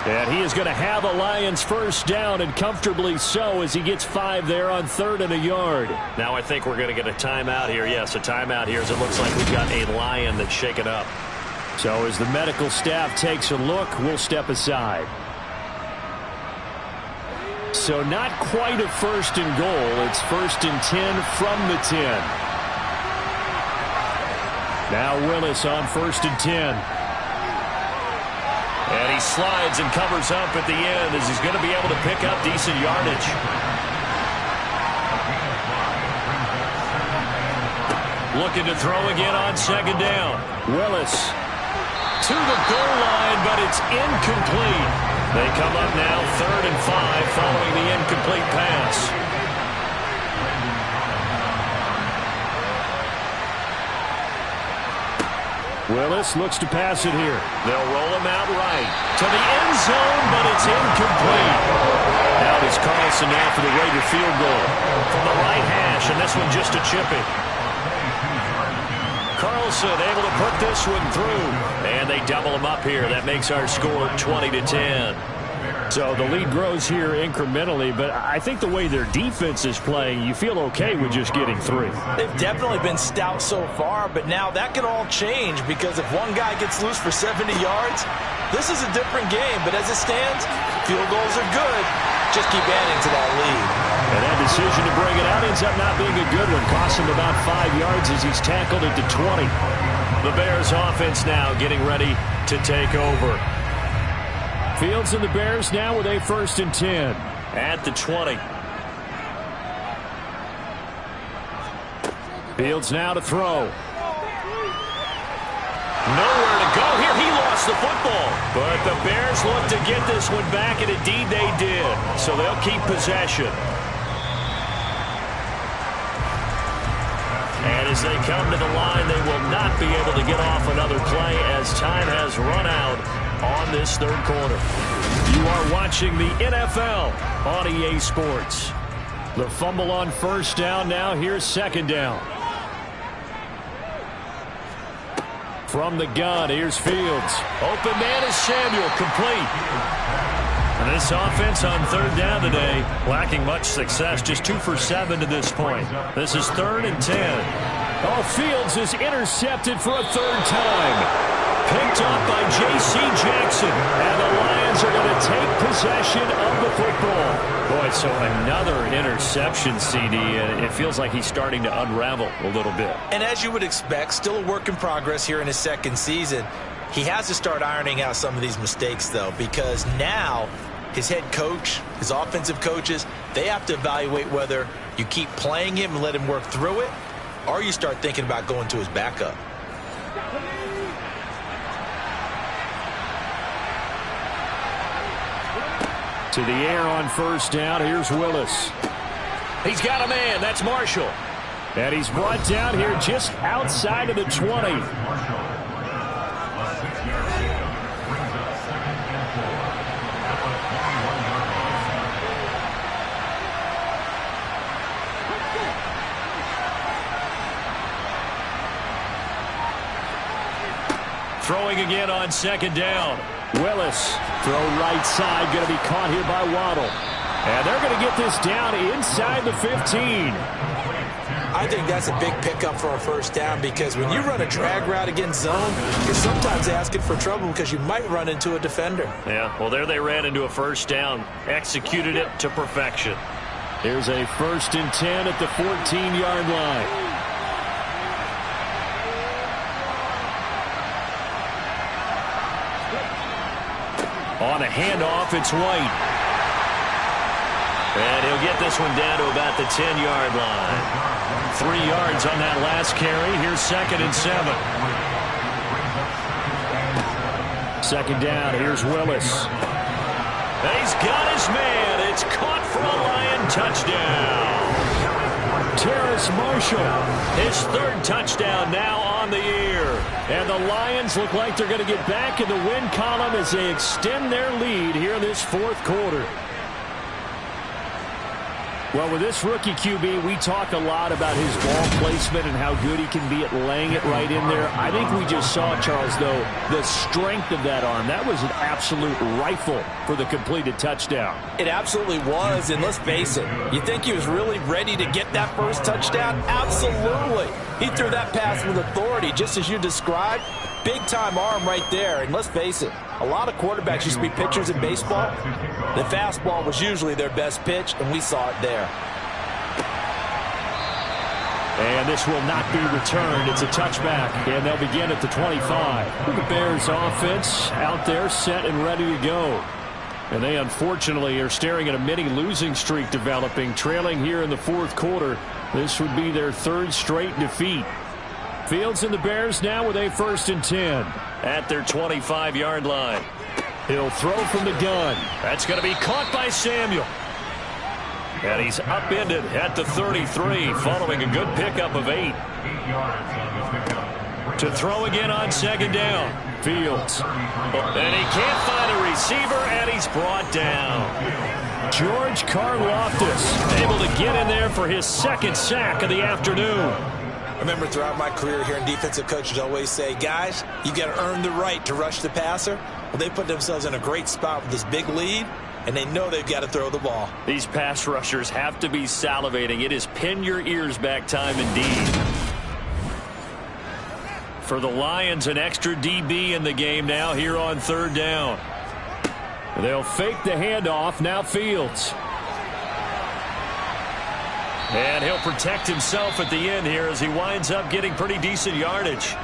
And he is going to have a Lions first down, and comfortably so, as he gets 5 there on 3rd and a yard. Now I think we're going to get a timeout here. Yes, a timeout here, as it looks like we've got a Lion that's shaken up. So as the medical staff takes a look, we'll step aside. So not quite a 1st and goal. It's 1st and 10 from the 10. Now Willis on 1st and 10. And he slides and covers up at the end as he's going to be able to pick up decent yardage. Looking to throw again on 2nd down. Willis to the goal line, but it's incomplete. They come up now 3rd and 5 following the incomplete pass. Willis looks to pass it here. They'll roll him out right to the end zone, but it's incomplete. Out is Carlson now for the Raider field goal from the right hash, and this one just a chippy. Carlson able to put this one through, and they double him up here. That makes our score 20-10. So the lead grows here incrementally, but I think the way their defense is playing, you feel okay with just getting 3. They've definitely been stout so far, but now that can all change, because if one guy gets loose for 70 yards, this is a different game. But as it stands, field goals are good. Just keep adding to that lead. And that decision to bring it out ends up not being a good one. Costs him about 5 yards as he's tackled at the 20. The Bears offense now getting ready to take over. Fields and the Bears now with a 1st and 10 at the 20. Fields now to throw. Nowhere to go here. He lost the football. But the Bears look to get this one back, and indeed they did. So they'll keep possession. And as they come to the line, they will not be able to get off another play as time has run out on this 3rd quarter. You are watching the NFL on EA Sports. The fumble on 1st down. Now here's 2nd down. From the gun, here's Fields. Open man is Samuel, complete. And this offense on 3rd down today, lacking much success, just 2 for 7 to this point. This is 3rd and 10. Oh, Fields is intercepted for a 3rd time. Picked up by J.C. Jackson. And the Lions are going to take possession of the football. Boy, so another interception, CD, and it feels like he's starting to unravel a little bit. And as you would expect, still a work in progress here in his 2nd season. He has to start ironing out some of these mistakes, though, because now his head coach, his offensive coaches, they have to evaluate whether you keep playing him and let him work through it, or you start thinking about going to his backup. To the air on 1st down. Here's Willis. He's got a man. That's Marshall. And he's brought down here just outside of the 20. Throwing again on 2nd down. Willis, throw right side, going to be caught here by Waddle. And they're going to get this down inside the 15. I think that's a big pickup for a 1st down, because when you run a drag route against zone, you're sometimes asking for trouble because you might run into a defender. Yeah, well, there they ran into a 1st down, executed it to perfection. Here's a 1st and 10 at the 14-yard line. On a handoff, it's White. And he'll get this one down to about the 10-yard line. 3 yards on that last carry. Here's 2nd and 7. 2nd down, here's Willis. And he's got his man. It's caught for a Lion touchdown. Terrace Marshall, his 3rd touchdown now on the year. And the Lions look like they're going to get back in the win column as they extend their lead here in this 4th quarter. Well, with this rookie QB, we talk a lot about his ball placement and how good he can be at laying it right in there. I think we just saw, Charles, though, the strength of that arm. That was an absolute rifle for the completed touchdown. It absolutely was, and let's face it, you think he was really ready to get that 1st touchdown? Absolutely. He threw that pass with authority, just as you described. Big-time arm right there, and let's face it, a lot of quarterbacks used to be pitchers in baseball. The fastball was usually their best pitch, and we saw it there. And this will not be returned. It's a touchback, and they'll begin at the 25. The Bears offense out there set and ready to go. And they unfortunately are staring at a mini losing streak developing, trailing here in the 4th quarter. This would be their 3rd straight defeat. Fields and the Bears now with a 1st and 10 at their 25-yard line. He'll throw from the gun. That's going to be caught by Samuel. And he's upended at the 33 following a good pickup of 8. To throw again on 2nd down. Fields. And he can't find a receiver, and he's brought down. George Karlaftis able to get in there for his 2nd sack of the afternoon. I remember throughout my career hearing defensive coaches always say, guys, you got to earn the right to rush the passer. Well, they put themselves in a great spot with this big lead, and they know they've got to throw the ball. These pass rushers have to be salivating. It is pin your ears back time indeed. For the Lions, an extra DB in the game now here on 3rd down. They'll fake the handoff. Now Fields. And he'll protect himself at the end here as he winds up getting pretty decent yardage.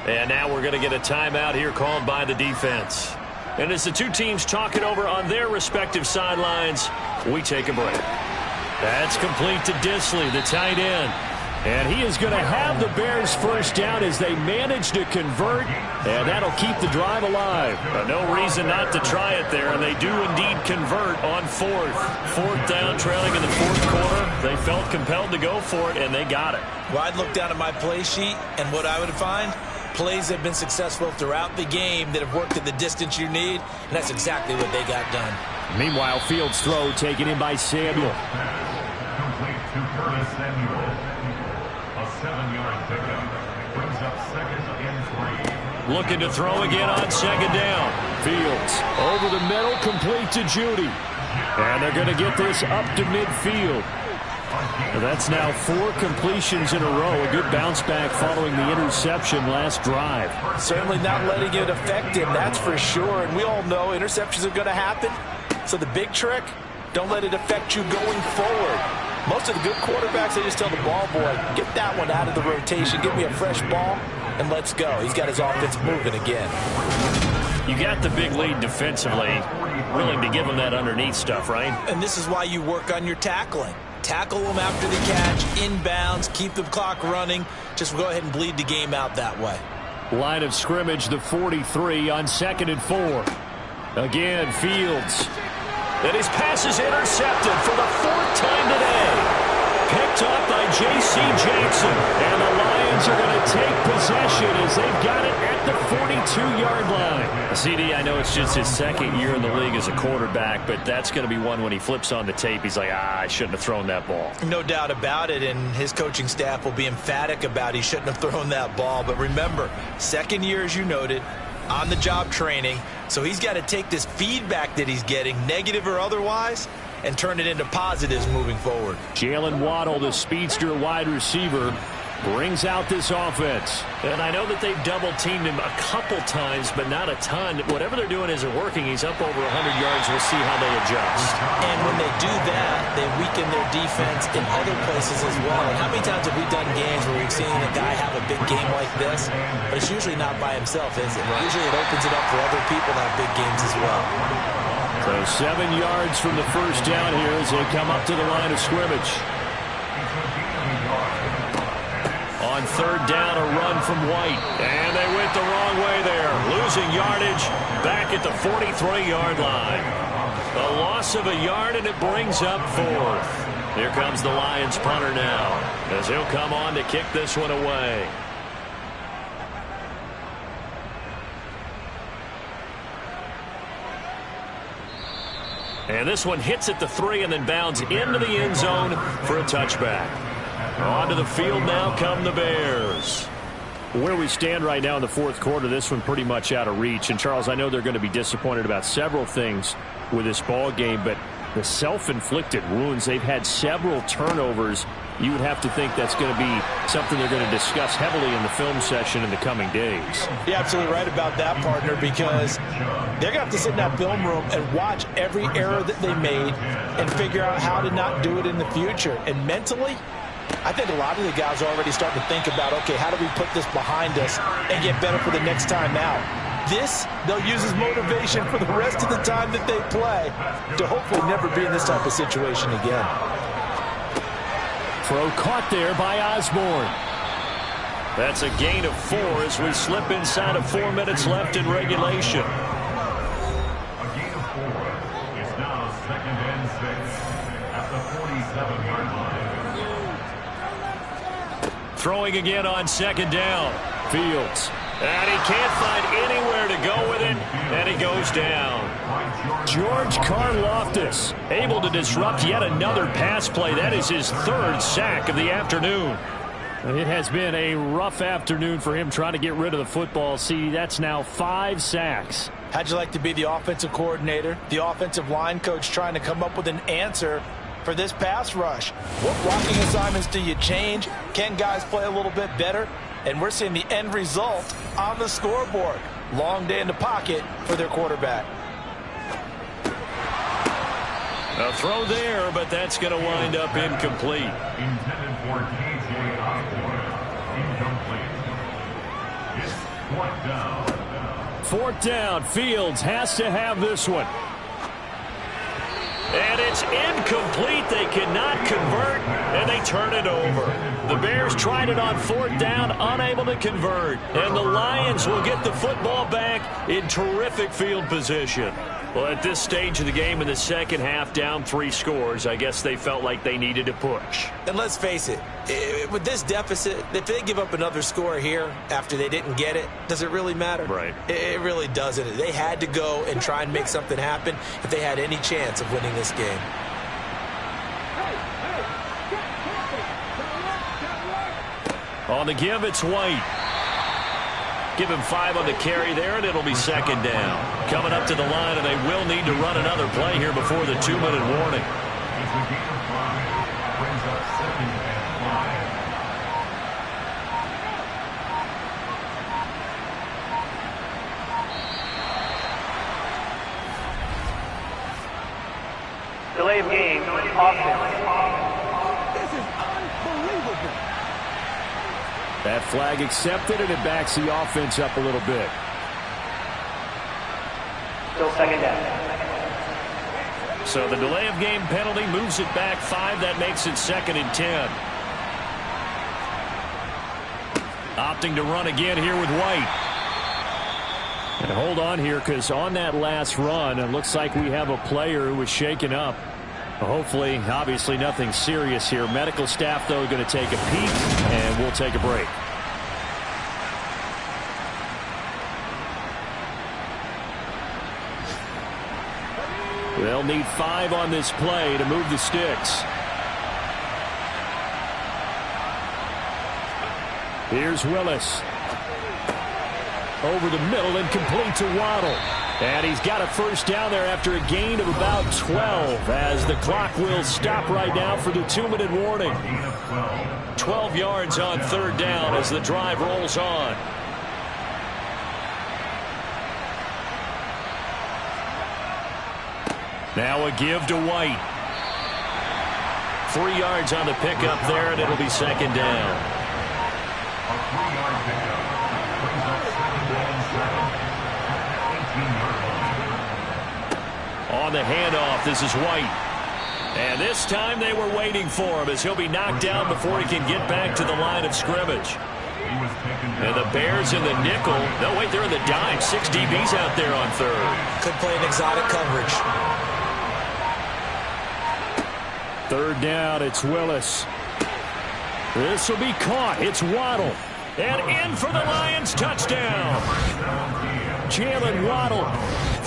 And now we're going to get a timeout here called by the defense. And as the two teams talk it over on their respective sidelines, we take a break. That's complete to Disley, the tight end. And he is going to have the Bears first down as they manage to convert, and that'll keep the drive alive. No reason not to try it there, and they do indeed convert on fourth down, trailing in the fourth quarter. They felt compelled to go for it, and they got it. Well, I'd look down at my play sheet, and what I would find, plays have been successful throughout the game that have worked at the distance you need, and that's exactly what they got done. Meanwhile, Fields' throw taken in by Samuel. Complete to Curtis Samuel. A 7-yard pickup brings up 2nd and 3. Looking to throw again on 2nd down. Fields over the middle, complete to Judy. And they're going to get this up to midfield. That's now 4 completions in a row. A good bounce back following the interception last drive. Certainly not letting it affect him, that's for sure. And we all know interceptions are going to happen. So the big trick, don't let it affect you going forward. Most of the good quarterbacks, they just tell the ball boy, get that one out of the rotation, give me a fresh ball, and let's go. He's got his offense moving again. You got the big lead defensively, willing to give him that underneath stuff, right? And this is why you work on your tackling. Tackle them after the catch, inbounds, keep the clock running. Just go ahead and bleed the game out that way. Line of scrimmage, the 43 on 2nd and 4. Again, Fields. And his pass is intercepted for the 4th time today. Picked up by J.C. Jackson. And the Lions are going to take possession as they've got it at the 42-yard line. CD, I know it's just his 2nd year in the league as a quarterback, but that's going to be one when he flips on the tape, he's like, I shouldn't have thrown that ball. No doubt about it, and his coaching staff will be emphatic about he shouldn't have thrown that ball. But remember, 2nd year, as you noted, on-the-job training. So he's got to take this feedback that he's getting, negative or otherwise, and turn it into positives moving forward. Jalen Waddle, the speedster wide receiver, brings out this offense. And I know that they've double-teamed him a couple times, but not a ton. Whatever they're doing isn't working. He's up over 100 yards. We'll see how they adjust. And when they do that, they weaken their defense in other places as well. And how many times have we done games where we've seen a guy have a big game like this? But it's usually not by himself, is it? Usually it opens it up for other people to have big games as well. So 7 yards from the first down here as they come up to the line of scrimmage. On 3rd down, a run from White. And they went the wrong way there. Losing yardage back at the 43-yard line. A loss of a yard, and it brings up 4th. Here comes the Lions punter now, as he'll come on to kick this one away. And this one hits at the 3 and then bounds into the end zone for a touchback. Onto the field now come the Bears. Where we stand right now in the 4th quarter, this one pretty much out of reach. And, Charles, I know they're going to be disappointed about several things with this ball game, but the self-inflicted wounds, they've had several turnovers. You would have to think that's going to be something they're going to discuss heavily in the film session in the coming days. You're absolutely right about that, partner, because they're going to have to sit in that film room and watch every error that they made and figure out how to not do it in the future. And mentally, I think a lot of the guys are already starting to think about, okay, how do we put this behind us and get better for the next time out? This, they'll use as motivation for the rest of the time that they play to hopefully never be in this type of situation again. Throw caught there by Osborne. That's a gain of 4 as we slip inside of 4 minutes left in regulation. A gain of 4 is now 2nd and 6 at the 47-yard line. Throwing again on 2nd down. Fields. And he can't find anywhere to go with it, and he goes down. George Karlaftis able to disrupt yet another pass play. That is his 3rd sack of the afternoon. It has been a rough afternoon for him trying to get rid of the football. See, that's now 5 sacks. How'd you like to be the offensive coordinator, the offensive line coach trying to come up with an answer for this pass rush? What blocking assignments do you change? Can guys play a little bit better? And we're seeing the end result on the scoreboard. Long day in the pocket for their quarterback. A throw there, but that's going to wind up incomplete. Intended for K.J. Osborne. Incomplete. It's Fourth down. Fourth down. Fields has to have this one. And it's incomplete. They cannot convert, and they turn it over. The Bears tried it on fourth down, unable to convert. And the Lions will get the football back in terrific field position. Well, at this stage of the game in the second half, down 3 scores, I guess they felt like they needed to push. And let's face it, with this deficit, if they give up another score here after they didn't get it, does it really matter? Right. It really doesn't. They had to go and try and make something happen if they had any chance of winning this game. On the give, it's White. Give him 5 on the carry there, and it'll be second down. Coming up to the line, and they will need to run another play here before the 2-minute warning. As the gain of 5 brings up second and 5. Delay of game, offense. That flag accepted, and it backs the offense up a little bit. Still second down. So the delay of game penalty moves it back 5. That makes it second and 10. Opting to run again here with White. And hold on here, because on that last run, it looks like we have a player who was shaken up. Hopefully, obviously nothing serious here. Medical staff, though, going to take a peek, and we'll take a break. They'll need 5 on this play to move the sticks. Here's Willis. Over the middle and complete to Waddle. And he's got a first down there after a gain of about 12 as the clock will stop right now for the 2-minute warning. 12 yards on third down as the drive rolls on. Now a give to White. 3 yards on the pickup there, and it'll be second down. A 3-yard pickup brings up second and 7. 18-yard line. On the handoff, this is White. And this time they were waiting for him as he'll be knocked down before he can get back to the line of scrimmage. And the Bears in the nickel. No, wait, they're in the dime. 6 DBs out there on third. Could play an exotic coverage. Third down, it's Willis. This will be caught. It's Waddle. And in for the Lions, touchdown. Jalen Waddle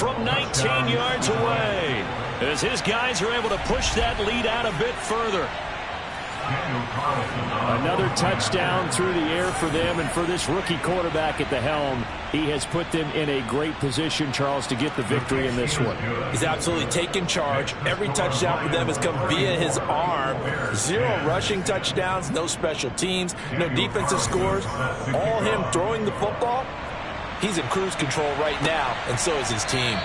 From 19 yards away, as his guys are able to push that lead out a bit further. Another touchdown through the air for them, and for this rookie quarterback at the helm, he has put them in a great position, Charles, to get the victory in this one. He's absolutely taken charge. Every touchdown for them has come via his arm. 0 rushing touchdowns, no special teams, no defensive scores. All him throwing the football. He's in cruise control right now, and so is his team.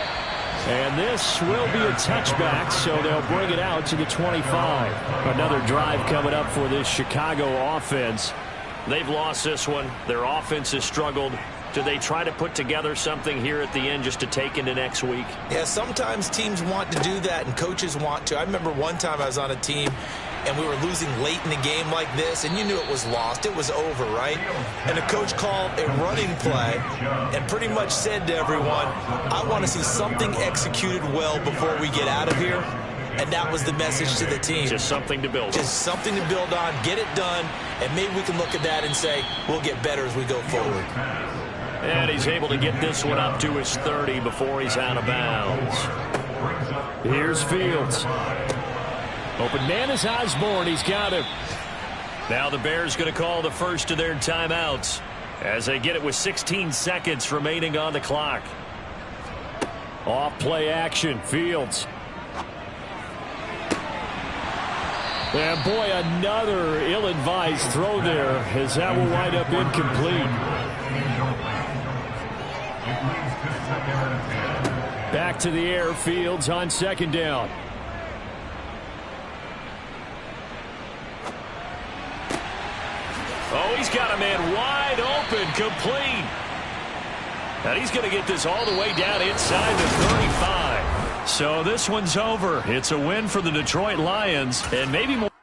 And this will be a touchback, so they'll bring it out to the 25. Another drive coming up for this Chicago offense. They've lost this one. Their offense has struggled. Do they try to put together something here at the end just to take into next week? Yeah, sometimes teams want to do that, and coaches want to. I remember one time I was on a team, and we were losing late in the game like this, and you knew it was lost. It was over, right? And the coach called a running play and pretty much said to everyone, I want to see something executed well before we get out of here. And that was the message to the team. Just something to build on. Just something to build on, get it done, and maybe we can look at that and say, we'll get better as we go forward. And he's able to get this one up to his 30 before he's out of bounds. Here's Fields. Open man is Osborne. He's got him. Now the Bears going to call the first of their timeouts as they get it with 16 seconds remaining on the clock. Off play action. Fields. And boy, another ill-advised throw there as that will wind up incomplete. Back to the air. Fields on second down. Oh, he's got a man wide open, complete. And he's going to get this all the way down inside the 35. So this one's over. It's a win for the Detroit Lions, and maybe more.